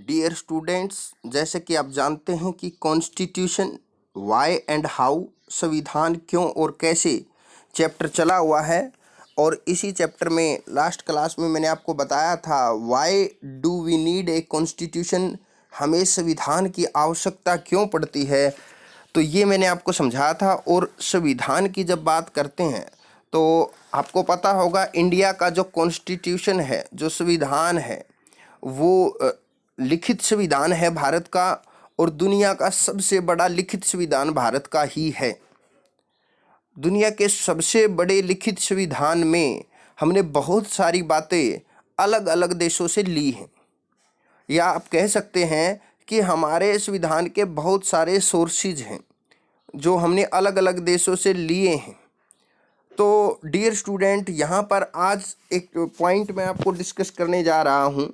Dear students, जैसे कि आप जानते हैं कि कॉन्स्टिट्यूशन वाई एंड हाउ, संविधान क्यों और कैसे चैप्टर चला हुआ है। और इसी चैप्टर में लास्ट क्लास में मैंने आपको बताया था why do we need a constitution, हमें संविधान की आवश्यकता क्यों पड़ती है। तो ये मैंने आपको समझाया था। और संविधान की जब बात करते हैं तो आपको पता होगा इंडिया का जो कॉन्स्टिट्यूशन है, जो संविधान है, वो लिखित संविधान है भारत का। और दुनिया का सबसे बड़ा लिखित संविधान भारत का ही है। दुनिया के सबसे बड़े लिखित संविधान में हमने बहुत सारी बातें अलग अलग देशों से ली हैं, या आप कह सकते हैं कि हमारे संविधान के बहुत सारे सोर्सेज हैं जो हमने अलग अलग देशों से लिए हैं। तो डियर स्टूडेंट, यहाँ पर आज एक पॉइंट मैं आपको डिस्कस करने जा रहा हूँ।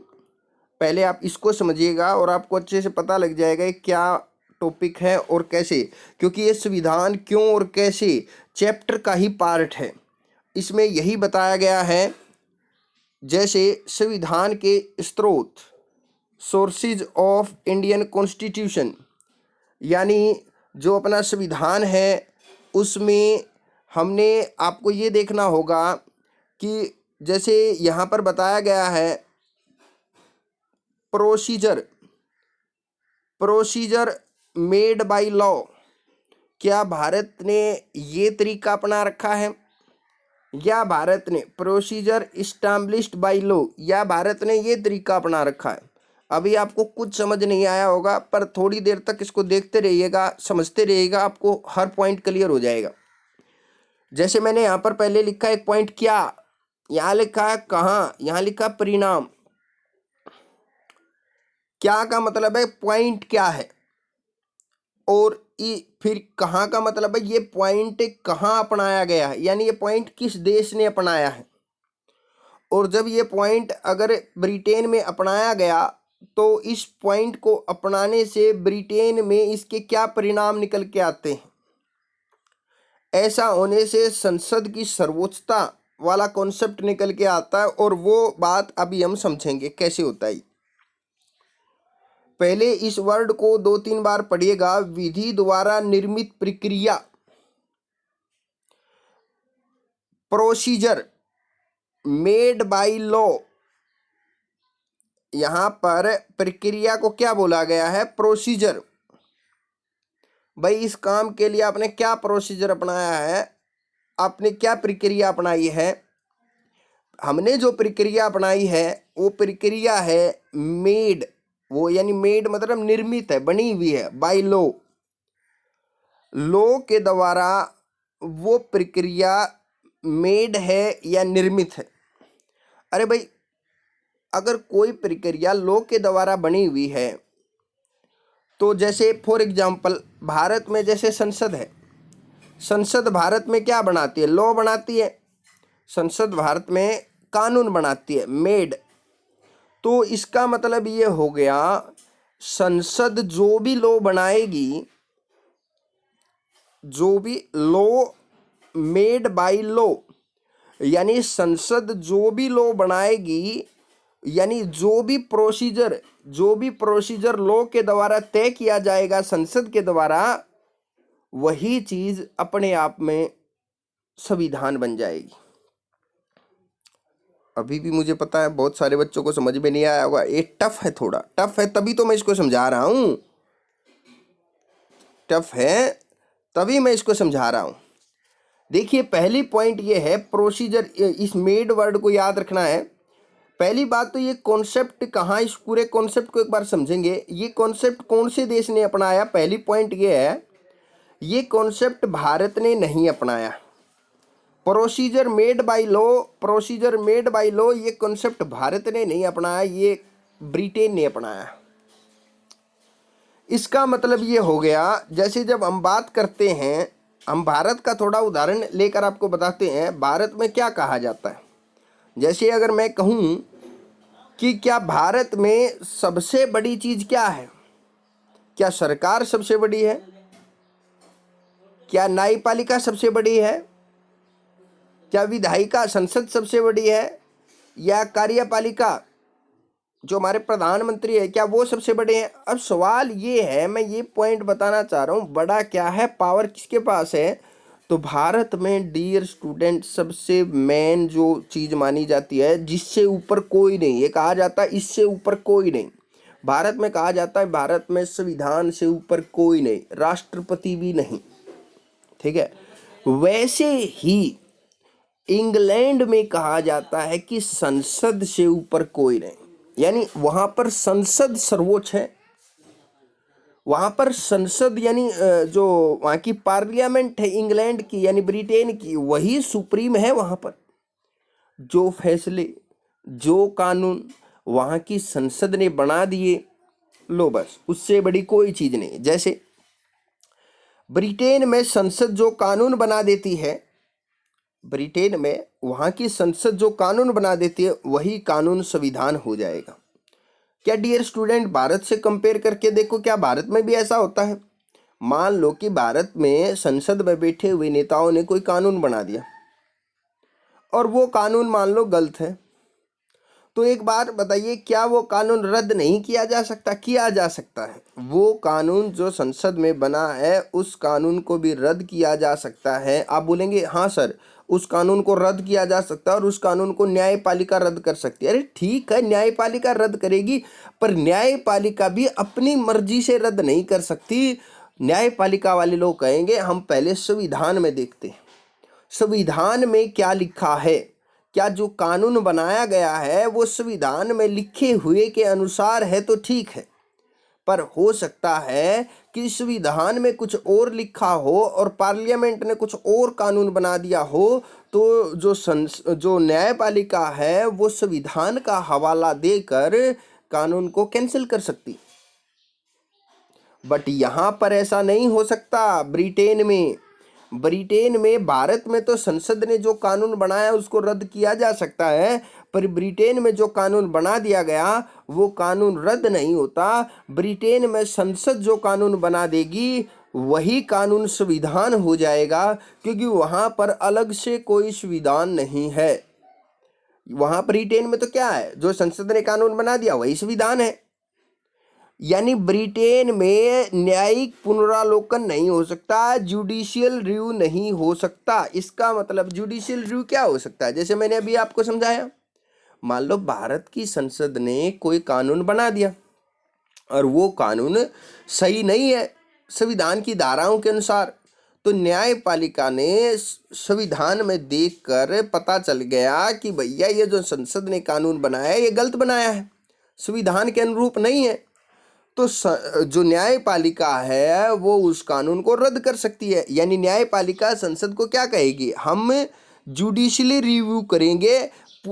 पहले आप इसको समझिएगा और आपको अच्छे से पता लग जाएगा ये क्या टॉपिक है और कैसे, क्योंकि ये संविधान क्यों और कैसे चैप्टर का ही पार्ट है। इसमें यही बताया गया है, जैसे संविधान के स्रोत, सोर्सेज ऑफ इंडियन कॉन्स्टिट्यूशन, यानी जो अपना संविधान है उसमें हमने आपको ये देखना होगा कि जैसे यहाँ पर बताया गया है प्रोसीजर मेड बाय लॉ। क्या भारत ने ये तरीका अपना रखा है, या भारत ने प्रोसीजर इस्टैब्लिश्ड बाय लॉ, या भारत ने ये तरीका अपना रखा है। अभी आपको कुछ समझ नहीं आया होगा, पर थोड़ी देर तक इसको देखते रहिएगा, समझते रहिएगा, आपको हर पॉइंट क्लियर हो जाएगा। जैसे मैंने यहाँ पर पहले लिखा एक पॉइंट, क्या, यहाँ लिखा है कहाँ, यहाँ लिखा परिणाम। क्या का मतलब है पॉइंट क्या है, और फिर कहाँ का मतलब है ये पॉइंट कहाँ अपनाया गया है, यानी ये पॉइंट किस देश ने अपनाया है। और जब ये पॉइंट अगर ब्रिटेन में अपनाया गया तो इस पॉइंट को अपनाने से ब्रिटेन में इसके क्या परिणाम निकल के आते हैं। ऐसा होने से संसद की सर्वोच्चता वाला कॉन्सेप्ट निकल के आता है, और वो बात अभी हम समझेंगे कैसे होता है। पहले इस वर्ड को 2-3 बार पढ़िएगा, विधि द्वारा निर्मित प्रक्रिया, प्रोसीजर मेड बाय लॉ। यहां पर प्रक्रिया को क्या बोला गया है, प्रोसीजर। भाई इस काम के लिए आपने क्या प्रोसीजर अपनाया है, आपने क्या प्रक्रिया अपनाई है। हमने जो प्रक्रिया अपनाई है वो प्रक्रिया है मेड, वो यानी मेड मतलब निर्मित है, बनी हुई है, बाय लॉ। लॉ के द्वारा वो प्रक्रिया मेड है या निर्मित है। अरे भाई, अगर कोई प्रक्रिया लॉ के द्वारा बनी हुई है तो जैसे फॉर एग्जांपल भारत में जैसे संसद है, संसद भारत में क्या बनाती है, लॉ बनाती है। संसद भारत में कानून बनाती है, मेड। तो इसका मतलब ये हो गया, संसद जो भी लॉ बनाएगी, जो भी लॉ मेड बाय लॉ, यानी संसद जो भी लॉ बनाएगी, यानी जो भी प्रोसीजर लॉ के द्वारा तय किया जाएगा संसद के द्वारा, वही चीज अपने आप में संविधान बन जाएगी। अभी भी मुझे पता है बहुत सारे बच्चों को समझ में नहीं आया होगा, ये टफ है, थोड़ा टफ है, तभी तो मैं इसको समझा रहा हूं। टफ है तभी मैं इसको समझा रहा हूं। देखिए पहली पॉइंट ये है प्रोसीजर, इस मेड वर्ड को याद रखना है। पहली बात तो ये कॉन्सेप्ट कहाँ, इस पूरे कॉन्सेप्ट को एक बार समझेंगे। ये कॉन्सेप्ट कौन से देश ने अपनाया, पहली पॉइंट ये है, ये कॉन्सेप्ट भारत ने नहीं अपनाया। प्रोसीजर मेड बाय लॉ, ये कॉन्सेप्ट भारत ने नहीं अपनाया, ये ब्रिटेन ने अपनाया। इसका मतलब ये हो गया, जैसे जब हम बात करते हैं, हम भारत का थोड़ा उदाहरण लेकर आपको बताते हैं भारत में क्या कहा जाता है। जैसे अगर मैं कहूँ कि क्या भारत में सबसे बड़ी चीज क्या है, क्या सरकार सबसे बड़ी है, क्या न्यायपालिका सबसे बड़ी है, क्या विधायिका संसद सबसे बड़ी है, या कार्यपालिका जो हमारे प्रधानमंत्री है, क्या वो सबसे बड़े हैं? अब सवाल ये है, मैं ये पॉइंट बताना चाह रहा हूँ, बड़ा क्या है, पावर किसके पास है? तो भारत में डियर स्टूडेंट सबसे मेन जो चीज मानी जाती है, जिससे ऊपर कोई नहीं, ये कहा जाता है इससे ऊपर कोई नहीं। भारत में कहा जाता है भारत में संविधान से ऊपर कोई नहीं, राष्ट्रपति भी नहीं, ठीक है। वैसे ही इंग्लैंड में कहा जाता है कि संसद से ऊपर कोई नहीं, यानी वहां पर संसद सर्वोच्च है। वहां पर संसद यानी जो वहां की पार्लियामेंट है इंग्लैंड की यानी ब्रिटेन की, वही सुप्रीम है। वहां पर जो फैसले, जो कानून वहां की संसद ने बना दिए, लो बस, उससे बड़ी कोई चीज नहीं। जैसे ब्रिटेन में संसद जो कानून बना देती है, ब्रिटेन में वहां की संसद जो कानून बना देती है, वही कानून संविधान हो जाएगा। क्या डियर स्टूडेंट, भारत से कंपेयर करके देखो, क्या भारत में भी ऐसा होता है? मान लो कि भारत में संसद में बैठे हुए नेताओं ने कोई कानून बना दिया और वो कानून मान लो गलत है, तो एक बात बताइए, क्या वो कानून रद्द नहीं किया जा सकता? किया जा सकता है। वो कानून जो संसद में बना है, उस कानून को भी रद्द किया जा सकता है। आप बोलेंगे हाँ सर, उस कानून को रद्द किया जा सकता है और उस कानून को न्यायपालिका रद्द कर सकती है। अरे ठीक है, न्यायपालिका रद्द करेगी, पर न्यायपालिका भी अपनी मर्जी से रद्द नहीं कर सकती। न्यायपालिका वाले लोग कहेंगे हम पहले संविधान में देखते हैं, संविधान में क्या लिखा है, क्या जो कानून बनाया गया है वो संविधान में लिखे हुए के अनुसार है तो ठीक है। पर हो सकता है कि संविधान में कुछ और लिखा हो और पार्लियामेंट ने कुछ और कानून बना दिया हो, तो जो न्यायपालिका है वो संविधान का हवाला देकर कानून को कैंसिल कर सकती। बट यहाँ पर ऐसा नहीं हो सकता। ब्रिटेन में भारत में तो संसद ने जो कानून बनाया उसको रद्द किया जा सकता है, पर ब्रिटेन में जो कानून बना दिया गया वो कानून रद्द नहीं होता। ब्रिटेन में संसद जो कानून बना देगी वही कानून संविधान हो जाएगा, क्योंकि वहां पर अलग से कोई संविधान नहीं है। वहां ब्रिटेन में तो क्या है, जो संसद ने कानून बना दिया वही संविधान है। यानी ब्रिटेन में न्यायिक पुनरावलोकन नहीं हो सकता, जुडिशियल रिव्यू नहीं हो सकता। इसका मतलब जुडिशियल रिव्यू क्या हो सकता है? जैसे मैंने अभी आपको समझाया, मान लो भारत की संसद ने कोई कानून बना दिया और वो कानून सही नहीं है संविधान की धाराओं के अनुसार, तो न्यायपालिका ने संविधान में देखकर पता चल गया कि भैया ये जो संसद ने कानून बनाया है ये गलत बनाया है, संविधान के अनुरूप नहीं है, तो जो न्यायपालिका है वो उस कानून को रद्द कर सकती है। यानी न्यायपालिका संसद को क्या कहेगी, हम जुडिशियली रिव्यू करेंगे,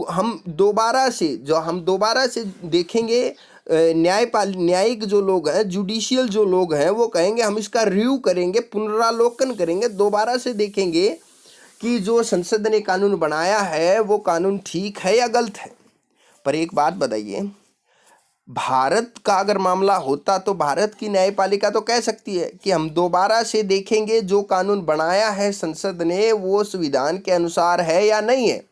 हम दोबारा से देखेंगे। न्यायिक जो लोग हैं, जुडिशियल जो लोग हैं, वो कहेंगे हम इसका रिव्यू करेंगे, पुनरावलोकन करेंगे, दोबारा से देखेंगे कि जो संसद ने कानून बनाया है वो कानून ठीक है या गलत है। पर एक बात बताइए, भारत का अगर मामला होता तो भारत की न्यायपालिका तो कह सकती है कि हम दोबारा से देखेंगे जो कानून बनाया है संसद ने वो संविधान के अनुसार है या नहीं है।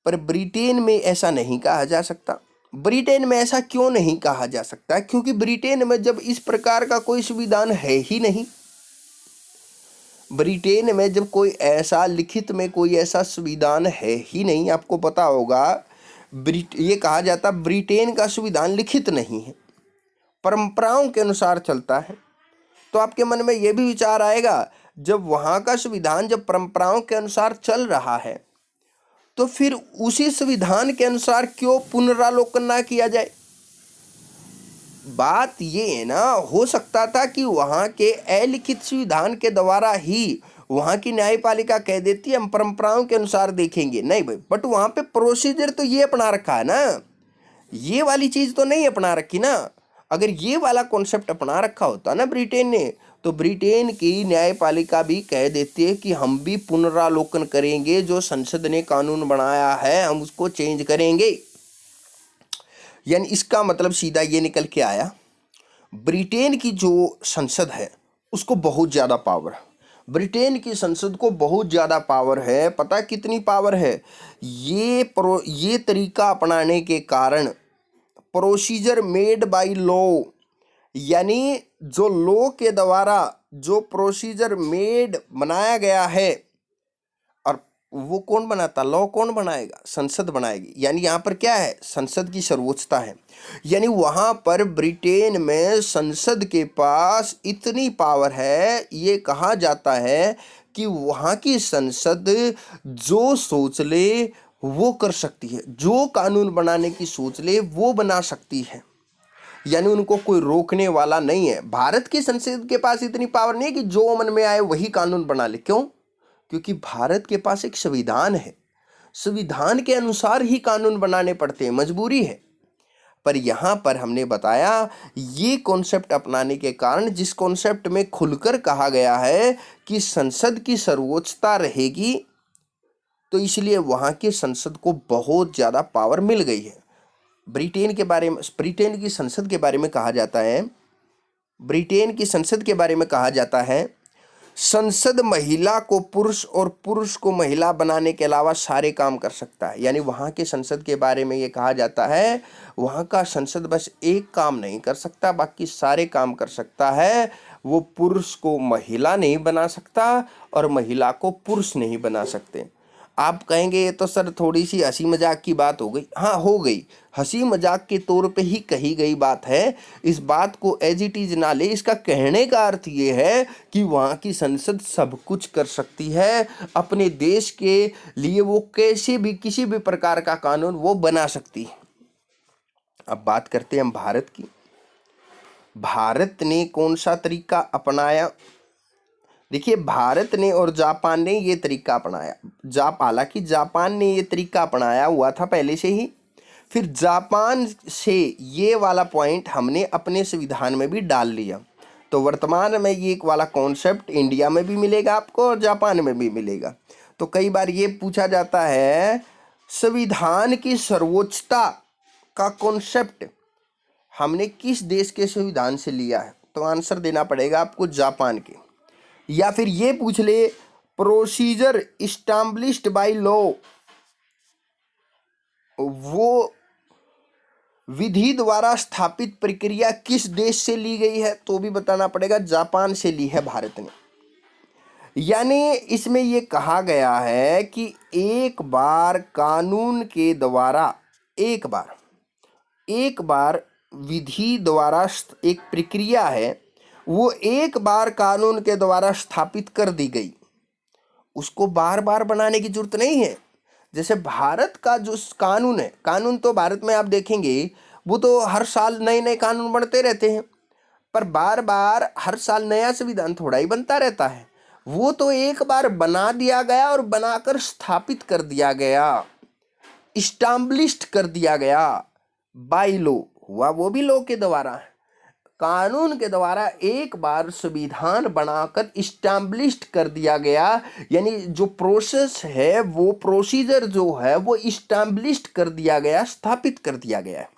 पर ब्रिटेन में ऐसा नहीं कहा जा सकता। ब्रिटेन में ऐसा क्यों नहीं कहा जा सकता? क्योंकि ब्रिटेन में जब इस प्रकार का कोई संविधान है ही नहीं। ब्रिटेन में जब कोई ऐसा लिखित में कोई ऐसा संविधान है ही नहीं, आपको पता होगा ये कहा जाता ब्रिटेन का संविधान लिखित नहीं है, परंपराओं के अनुसार चलता है। तो आपके मन में यह भी विचार आएगा, जब वहां का संविधान जब परंपराओं के अनुसार चल रहा है तो फिर उसी संविधान के अनुसार क्यों पुनरावलोकन ना किया जाए? बात ये है ना, हो सकता था कि वहां के अलिखित संविधान के द्वारा ही वहां की न्यायपालिका कह देती है हम परंपराओं के अनुसार देखेंगे, नहीं भाई, बट वहां पे प्रोसीजर तो ये अपना रखा है ना, ये वाली चीज तो नहीं अपना रखी ना। अगर ये वाला कॉन्सेप्ट अपना रखा होता ना ब्रिटेन ने, तो ब्रिटेन की न्यायपालिका भी कह देती है कि हम भी पुनरावलोकन करेंगे, जो संसद ने कानून बनाया है हम उसको चेंज करेंगे। यानी इसका मतलब सीधा ये निकल के आया, ब्रिटेन की जो संसद है उसको बहुत ज़्यादा पावर है। ब्रिटेन की संसद को बहुत ज़्यादा पावर है। पता कितनी पावर है? ये तरीका अपनाने के कारण प्रोसीजर मेड बाय लॉ, यानी जो लॉ के द्वारा जो प्रोसीजर मेड बनाया गया है, और वो कौन बनाता, लॉ कौन बनाएगा, संसद बनाएगी। यानी यहाँ पर क्या है, संसद की सर्वोच्चता है। यानी वहाँ पर ब्रिटेन में संसद के पास इतनी पावर है, ये कहा जाता है कि वहाँ की संसद जो सोच ले वो कर सकती है, जो कानून बनाने की सोच ले वो बना सकती है। यानी उनको कोई रोकने वाला नहीं है। भारत की संसद के पास इतनी पावर नहीं है कि जो मन में आए वही कानून बना ले। क्यों? क्योंकि भारत के पास एक संविधान है, संविधान के अनुसार ही कानून बनाने पड़ते हैं, मजबूरी है। पर यहाँ पर हमने बताया ये कॉन्सेप्ट अपनाने के कारण, जिस कॉन्सेप्ट में खुलकर कहा गया है कि संसद की सर्वोच्चता रहेगी, तो इसलिए वहाँ की संसद को बहुत ज़्यादा पावर मिल गई है। ब्रिटेन के बारे में, ब्रिटेन की संसद के बारे में कहा जाता है, ब्रिटेन की संसद के बारे में कहा जाता है, संसद महिला को पुरुष और पुरुष को महिला बनाने के अलावा सारे काम कर सकता है। यानी वहाँ के संसद के बारे में ये कहा जाता है, वहाँ का संसद बस एक काम नहीं कर सकता, बाकी सारे काम कर सकता है। वो पुरुष को महिला नहीं बना सकता और महिला को पुरुष नहीं बना सकते। आप कहेंगे ये तो सर थोड़ी सी हंसी मजाक की बात हो गई। हाँ, हो गई, हंसी मजाक के तौर पे ही कही गई बात है। इस बात को एज इट इज ना ले। इसका कहने का अर्थ ये है कि वहाँ की संसद सब कुछ कर सकती है, अपने देश के लिए वो कैसे भी किसी भी प्रकार का कानून वो बना सकती है। अब बात करते हैं हम भारत की। भारत ने कौन सा तरीका अपनाया? देखिए, भारत ने और जापान ने ये तरीका अपनाया। हालांकि जापान ने ये तरीका अपनाया हुआ था पहले से ही, फिर जापान से ये वाला पॉइंट हमने अपने संविधान में भी डाल लिया। तो वर्तमान में ये एक वाला कॉन्सेप्ट इंडिया में भी मिलेगा आपको और जापान में भी मिलेगा। तो कई बार ये पूछा जाता है संविधान की सर्वोच्चता का कॉन्सेप्ट हमने किस देश के संविधान से लिया है? तो आंसर देना पड़ेगा आपको जापान के। या फिर ये पूछ ले प्रोसीजर इस्टैब्लिश्ड बाय लॉ, वो विधि द्वारा स्थापित प्रक्रिया किस देश से ली गई है? तो भी बताना पड़ेगा जापान से ली है भारत ने। यानी इसमें ये कहा गया है कि एक बार कानून के द्वारा, एक बार विधि द्वारा एक प्रक्रिया है, वो एक बार कानून के द्वारा स्थापित कर दी गई, उसको बार बार बनाने की जरूरत नहीं है। जैसे भारत का जो कानून है, कानून तो भारत में आप देखेंगे वो तो हर साल नए नए कानून बनते रहते हैं, पर बार बार हर साल नया संविधान थोड़ा ही बनता रहता है। वो तो एक बार बना दिया गया और बनाकर स्थापित कर दिया गया, इस्टैब्लिश्ड कर दिया गया बाय लॉ हुआ, वो भी लॉ के द्वारा है। कानून के द्वारा एक बार संविधान बनाकर इस्टैब्लिश्ड कर दिया गया, यानी जो प्रोसेस है, वो प्रोसीजर जो है वो इस्टैब्लिश्ड कर दिया गया, स्थापित कर दिया गया है।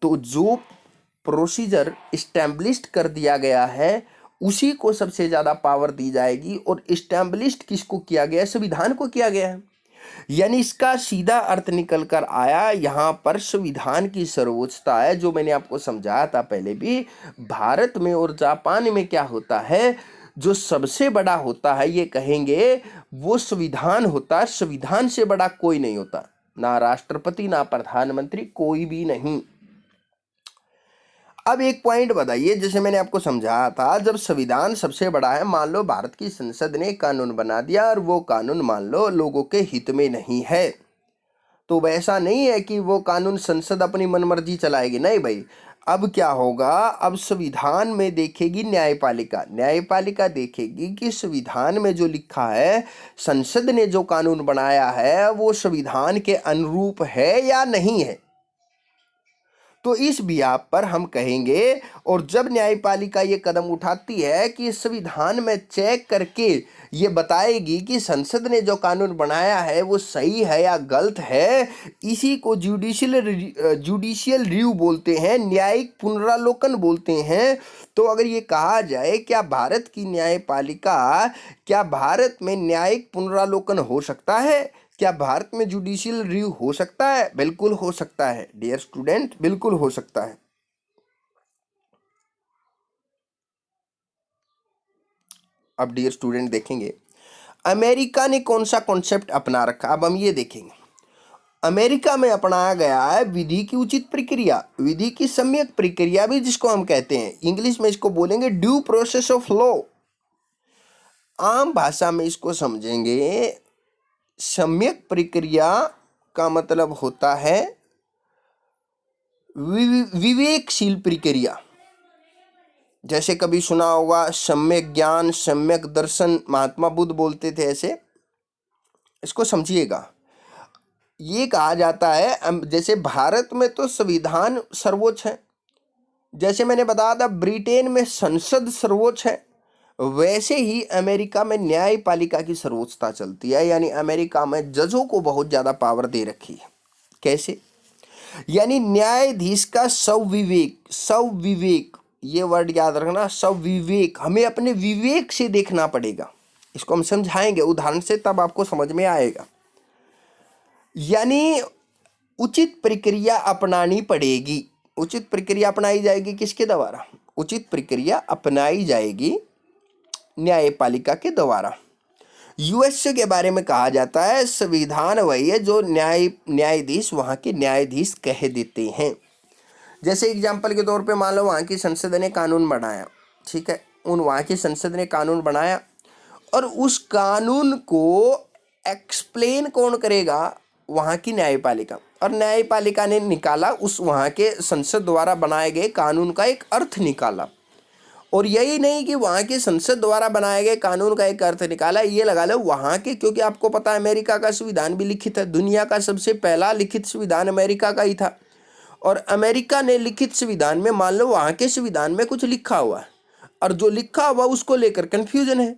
तो जो प्रोसीजर इस्टैब्लिश्ड कर दिया गया है उसी को सबसे ज़्यादा पावर दी जाएगी, और इस्टैब्लिश्ड किसको किया गया है? संविधान को किया गया है। यानी इसका सीधा अर्थ निकल कर आया, यहाँ पर संविधान की सर्वोच्चता है। जो मैंने आपको समझाया था पहले भी, भारत में और जापान में क्या होता है, जो सबसे बड़ा होता है ये कहेंगे वो संविधान होता है। संविधान से बड़ा कोई नहीं होता, ना राष्ट्रपति ना प्रधानमंत्री, कोई भी नहीं। अब एक पॉइंट बताइए, जैसे मैंने आपको समझाया था, जब संविधान सबसे बड़ा है, मान लो भारत की संसद ने कानून बना दिया और वो कानून मान लो लोगों के हित में नहीं है, तो वैसा नहीं है कि वो कानून संसद अपनी मनमर्जी चलाएगी, नहीं भाई। अब क्या होगा, अब संविधान में देखेगी न्यायपालिका देखेगी कि संविधान में जो लिखा है, संसद ने जो कानून बनाया है वो संविधान के अनुरूप है या नहीं है। तो इस बिहाफ पर हम कहेंगे, और जब न्यायपालिका ये कदम उठाती है कि संविधान में चेक करके ये बताएगी कि संसद ने जो कानून बनाया है वो सही है या गलत है, इसी को जुडिशियल रिव्यू बोलते हैं, न्यायिक पुनरावलोकन बोलते हैं। तो अगर ये कहा जाए क्या भारत में न्यायिक पुनरावलोकन हो सकता है, क्या भारत में जुडिशियल रिव्यू हो सकता है? बिल्कुल हो सकता है डियर स्टूडेंट, बिल्कुल हो सकता है। अब डियर स्टूडेंट देखेंगे अमेरिका ने कौन सा कॉन्सेप्ट अपना रखा। अब हम ये देखेंगे अमेरिका में अपनाया गया है विधि की उचित प्रक्रिया, विधि की सम्यक प्रक्रिया भी जिसको हम कहते हैं, इंग्लिश में इसको बोलेंगे ड्यू प्रोसेस ऑफ लॉ। आम भाषा में इसको समझेंगे, सम्यक प्रक्रिया का मतलब होता है विवेकशील प्रक्रिया। जैसे कभी सुना होगा सम्यक ज्ञान, सम्यक दर्शन, महात्मा बुद्ध बोलते थे ऐसे, इसको समझिएगा। ये कहा जाता है जैसे भारत में तो संविधान सर्वोच्च है, जैसे मैंने बताया था ब्रिटेन में संसद सर्वोच्च है, वैसे ही अमेरिका में न्यायपालिका की सर्वोच्चता चलती है। यानी अमेरिका में जजों को बहुत ज्यादा पावर दे रखी है। कैसे? यानी न्यायाधीश का स्वविवेक, स्वविवेक ये वर्ड याद रखना, स्वविवेक, हमें अपने विवेक से देखना पड़ेगा। इसको हम समझाएंगे उदाहरण से, तब आपको समझ में आएगा। यानी उचित प्रक्रिया अपनानी पड़ेगी। उचित प्रक्रिया अपनाई जाएगी किसके द्वारा? उचित प्रक्रिया अपनाई जाएगी न्यायपालिका के द्वारा। यूएस के बारे में कहा जाता है संविधान वही है जो न्यायाधीश वहां के न्यायाधीश कह देते हैं। जैसे एग्जाम्पल के तौर पे मान लो वहां की संसद ने कानून बनाया, ठीक है, वहां की संसद ने कानून बनाया और उस कानून को एक्सप्लेन कौन करेगा? वहां की न्यायपालिका। और न्यायपालिका ने निकाला उस वहां के संसद द्वारा बनाए गए कानून का एक अर्थ निकाला। और यही नहीं कि वहां की संसद द्वारा बनाए गए कानून का एक अर्थ निकाला, ये लगा लो वहां के, क्योंकि आपको पता है अमेरिका का संविधान भी लिखित है, दुनिया का सबसे पहला लिखित संविधान अमेरिका का ही था। और अमेरिका ने लिखित संविधान में मान लो वहां के संविधान में कुछ लिखा हुआ है और जो लिखा हुआ उसको लेकर कंफ्यूजन है।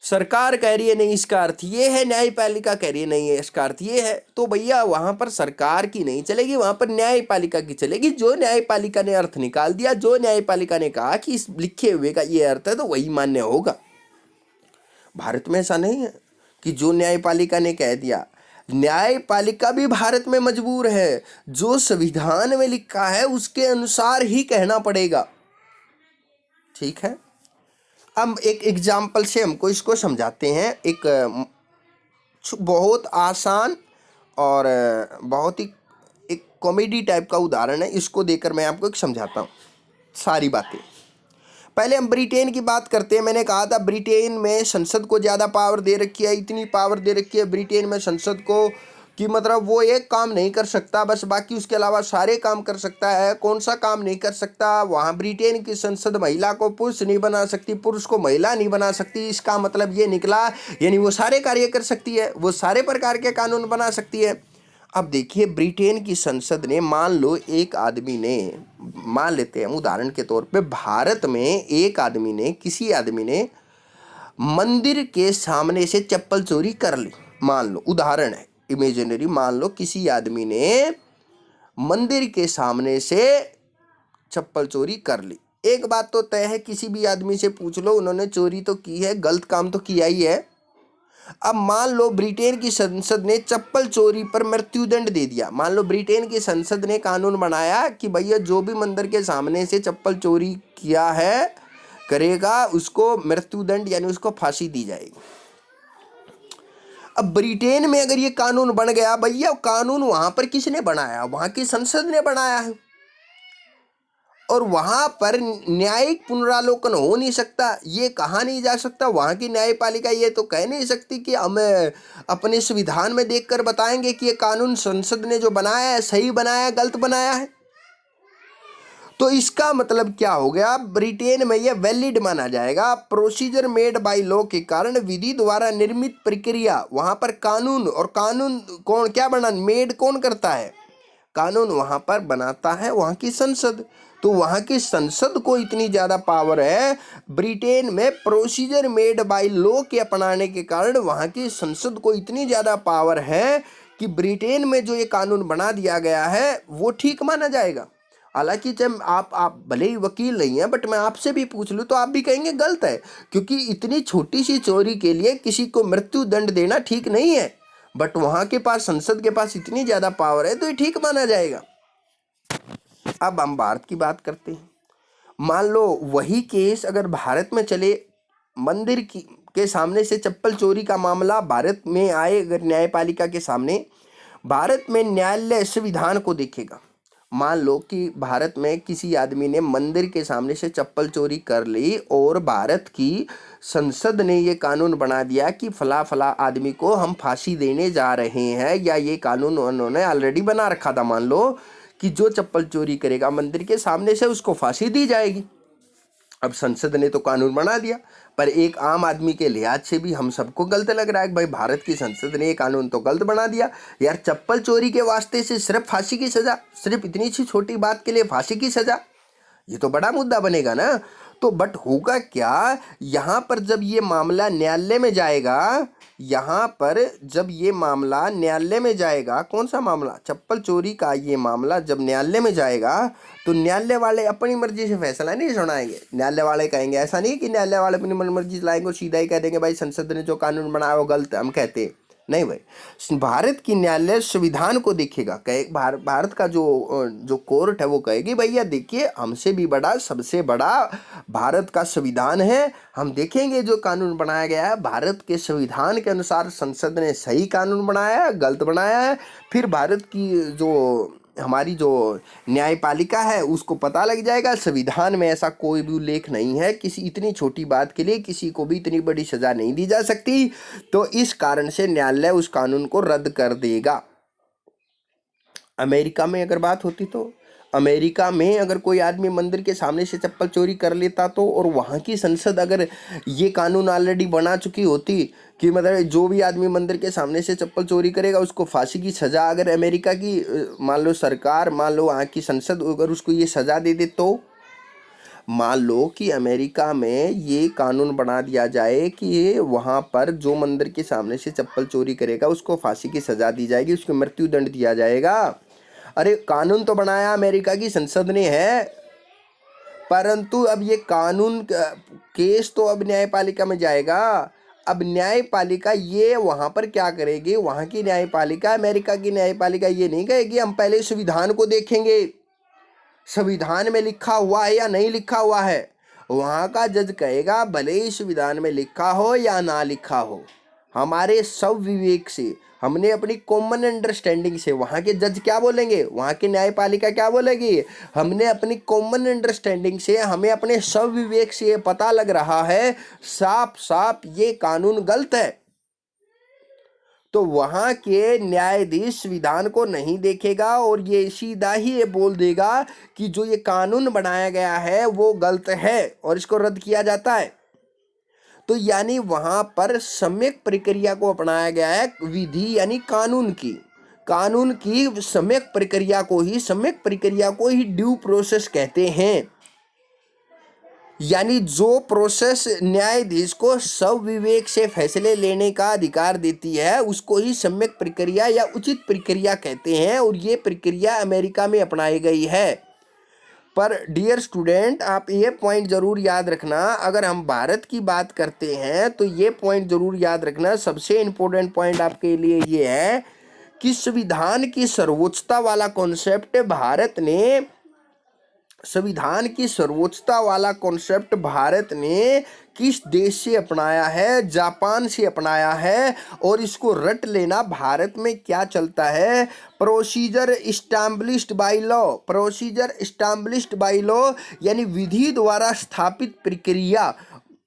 सरकार कह रही है नहीं इसका अर्थ ये है, न्यायपालिका कह रही है नहीं है इसका अर्थ ये है, तो भैया वहां पर सरकार की नहीं चलेगी, वहां पर न्यायपालिका की चलेगी। जो न्यायपालिका ने अर्थ निकाल दिया, जो न्यायपालिका ने कहा कि इस लिखे हुए का ये अर्थ है, तो वही मान्य होगा। भारत में ऐसा नहीं है कि जो न्यायपालिका ने कह दिया, न्यायपालिका भी भारत में मजबूर है, जो संविधान में लिखा है उसके अनुसार ही कहना पड़ेगा। ठीक है, अब एक एग्जाम्पल से हमको इसको समझाते हैं। एक बहुत आसान और बहुत ही एक कॉमेडी टाइप का उदाहरण है, इसको देकर मैं आपको एक समझाता हूँ सारी बातें। पहले हम ब्रिटेन की बात करते हैं। मैंने कहा था ब्रिटेन में संसद को ज़्यादा पावर दे रखी है, इतनी पावर दे रखी है ब्रिटेन में संसद को कि मतलब वो एक काम नहीं कर सकता, बस बाकी उसके अलावा सारे काम कर सकता है। कौन सा काम नहीं कर सकता? वहाँ ब्रिटेन की संसद महिला को पुरुष नहीं बना सकती, पुरुष को महिला नहीं बना सकती। इसका मतलब ये निकला यानी वो सारे कार्य कर सकती है, वो सारे प्रकार के कानून बना सकती है। अब देखिए ब्रिटेन की संसद ने, मान लो एक आदमी ने, मान लेते हैं हम उदाहरण के तौर पे, भारत में एक आदमी ने, किसी आदमी ने मंदिर के सामने से चप्पल चोरी कर ली। मान लो उदाहरण है इमेजिनरी, मान लो किसी आदमी ने मंदिर के सामने से चप्पल चोरी कर ली। एक बात तो तय है, किसी भी आदमी से पूछ लो, उन्होंने चोरी तो की है, गलत काम तो किया ही है। अब मान लो ब्रिटेन की संसद ने चप्पल चोरी पर मृत्युदंड दे दिया। मान लो ब्रिटेन की संसद ने कानून बनाया कि भैया जो भी मंदिर के सामने से चप्पल चोरी किया है करेगा, उसको मृत्युदंड यानी उसको फांसी दी जाएगी। अब ब्रिटेन में अगर ये कानून बन गया, भैया कानून वहां पर किसने बनाया? वहां की संसद ने बनाया है, और वहां पर न्यायिक पुनरावलोकन हो नहीं सकता, ये कहा नहीं जा सकता। वहां की न्यायपालिका ये तो कह नहीं सकती कि हम अपने संविधान में देखकर बताएंगे कि ये कानून संसद ने जो बनाया है सही बनाया है, गलत बनाया है। तो इसका मतलब क्या हो गया? ब्रिटेन में यह वैलिड माना जाएगा। प्रोसीजर मेड बाय लॉ के कारण, विधि द्वारा निर्मित प्रक्रिया, वहां पर कानून, और कानून कौन क्या बना, मेड कौन करता है? कानून वहां पर बनाता है वहां की संसद। तो वहां की संसद को इतनी ज्यादा पावर है ब्रिटेन में, प्रोसीजर मेड बाय लॉ के अपनाने के कारण वहां की संसद को इतनी ज्यादा पावर है कि ब्रिटेन में जो ये कानून बना दिया गया है वो ठीक माना जाएगा। हालांकि जब आप भले ही वकील नहीं हैं, बट मैं आपसे भी पूछ लूँ तो आप भी कहेंगे गलत है, क्योंकि इतनी छोटी सी चोरी के लिए किसी को मृत्यु दंड देना ठीक नहीं है। बट वहां के पास, संसद के पास इतनी ज्यादा पावर है तो ये ठीक माना जाएगा। अब हम भारत की बात करते हैं। मान लो वही केस अगर भारत में चले, मंदिर की के सामने से चप्पल चोरी का मामला भारत में आए, अगर न्यायपालिका के सामने, भारत में न्यायालय संविधान को देखेगा। मान लो कि भारत में किसी आदमी ने मंदिर के सामने से चप्पल चोरी कर ली और भारत की संसद ने ये कानून बना दिया कि फला फला आदमी को हम फांसी देने जा रहे हैं, या ये कानून उन्होंने ऑलरेडी बना रखा था। मान लो कि जो चप्पल चोरी करेगा मंदिर के सामने से उसको फांसी दी जाएगी। अब संसद ने तो कानून बना दिया, पर एक आम आदमी के लिहाज से भी हम सबको गलत लग रहा है कि भाई भारत की संसद ने ये कानून तो गलत बना दिया यार। चप्पल चोरी के वास्ते से सिर्फ फांसी की सजा, सिर्फ इतनी सी छोटी बात के लिए फांसी की सजा, ये तो बड़ा मुद्दा बनेगा ना। तो बट होगा क्या, यहाँ पर जब ये मामला न्यायालय में जाएगा, यहाँ पर जब ये मामला न्यायालय में जाएगा, कौन सा मामला, चप्पल चोरी का ये मामला जब न्यायालय में जाएगा, तो न्यायालय वाले अपनी मर्जी से फैसला नहीं सुनाएंगे। न्यायालय वाले कहेंगे, ऐसा नहीं कि न्यायालय वाले अपनी मर्जी चलाएंगे और सीधा ही कह देंगे भाई संसद ने जो कानून बनाया वो गलत है, हम कहते नहीं भाई। भारत की न्यायालय संविधान को देखेगा, कहे भारत का जो कोर्ट है वो कहेगी भैया देखिए हमसे भी बड़ा, सबसे बड़ा भारत का संविधान है, हम देखेंगे जो कानून बनाया गया है भारत के संविधान के अनुसार संसद ने सही कानून बनाया है, गलत बनाया है। फिर भारत की जो हमारी जो न्यायपालिका है उसको पता लग जाएगा संविधान में ऐसा कोई भी उल्लेख नहीं है, किसी इतनी छोटी बात के लिए किसी को भी इतनी बड़ी सजा नहीं दी जा सकती, तो इस कारण से न्यायालय उस कानून को रद्द कर देगा। अमेरिका में अगर बात होती तो अमेरिका में अगर कोई आदमी मंदिर के सामने से चप्पल चोरी कर लेता तो, और वहाँ की संसद अगर ये कानून ऑलरेडी बना चुकी होती कि मतलब जो भी आदमी मंदिर के सामने से चप्पल चोरी करेगा उसको फांसी की सज़ा, अगर अमेरिका की मान लो सरकार, मान लो वहाँ की संसद अगर उसको ये सज़ा दे दे, तो मान लो कि अमेरिका में ये कानून बना दिया जाए कि वहाँ पर जो मंदिर के सामने से चप्पल चोरी करेगा उसको फांसी की सज़ा दी जाएगी, उसको मृत्यु दंड दिया जाएगा। अरे कानून तो बनाया अमेरिका की संसद ने है, परंतु अब ये कानून केस तो अब न्यायपालिका में जाएगा। अब न्यायपालिका ये वहाँ पर क्या करेगी, वहाँ की न्यायपालिका, अमेरिका की न्यायपालिका ये नहीं कहेगी हम पहले संविधान को देखेंगे, संविधान में लिखा हुआ है या नहीं लिखा हुआ है। वहाँ का जज कहेगा भले ही संविधान में लिखा हो या ना लिखा हो, हमारे सब विवेक से, हमने अपनी कॉमन अंडरस्टैंडिंग से, वहाँ के जज क्या बोलेंगे, वहाँ की न्यायपालिका क्या बोलेगी, हमने अपनी कॉमन अंडरस्टैंडिंग से, हमें अपने सब विवेक से ये पता लग रहा है साफ साफ ये कानून गलत है, तो वहाँ के न्यायाधीश संविधान को नहीं देखेगा और ये सीधा ही ये बोल देगा कि जो ये कानून बनाया गया है वो गलत है और इसको रद्द किया जाता है। तो यानी वहाँ पर सम्यक प्रक्रिया को अपनाया गया है, विधि यानी कानून की सम्यक प्रक्रिया को ही ड्यू प्रोसेस कहते हैं। यानी जो प्रोसेस न्यायाधीश को सब विवेक से फैसले लेने का अधिकार देती है उसको ही सम्यक प्रक्रिया या उचित प्रक्रिया कहते हैं, और ये प्रक्रिया अमेरिका में अपनाई गई है। पर डियर स्टूडेंट, आप ये पॉइंट ज़रूर याद रखना, अगर हम भारत की बात करते हैं तो ये पॉइंट ज़रूर याद रखना, सबसे इम्पोर्टेंट पॉइंट आपके लिए ये है कि संविधान की सर्वोच्चता वाला कॉन्सेप्ट भारत ने किस देश से अपनाया है, जापान से अपनाया है, और इसको रट लेना भारत में क्या चलता है, प्रोसीजर इस्टैब्लिश्ड बाय लॉ यानी विधि द्वारा स्थापित प्रक्रिया,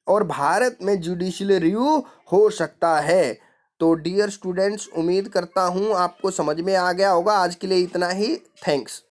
और भारत में जुडिशियल रिव्यू हो सकता है। तो डियर स्टूडेंट्स, उम्मीद करता हूँ आपको समझ में आ गया होगा। आज के लिए इतना ही, थैंक्स।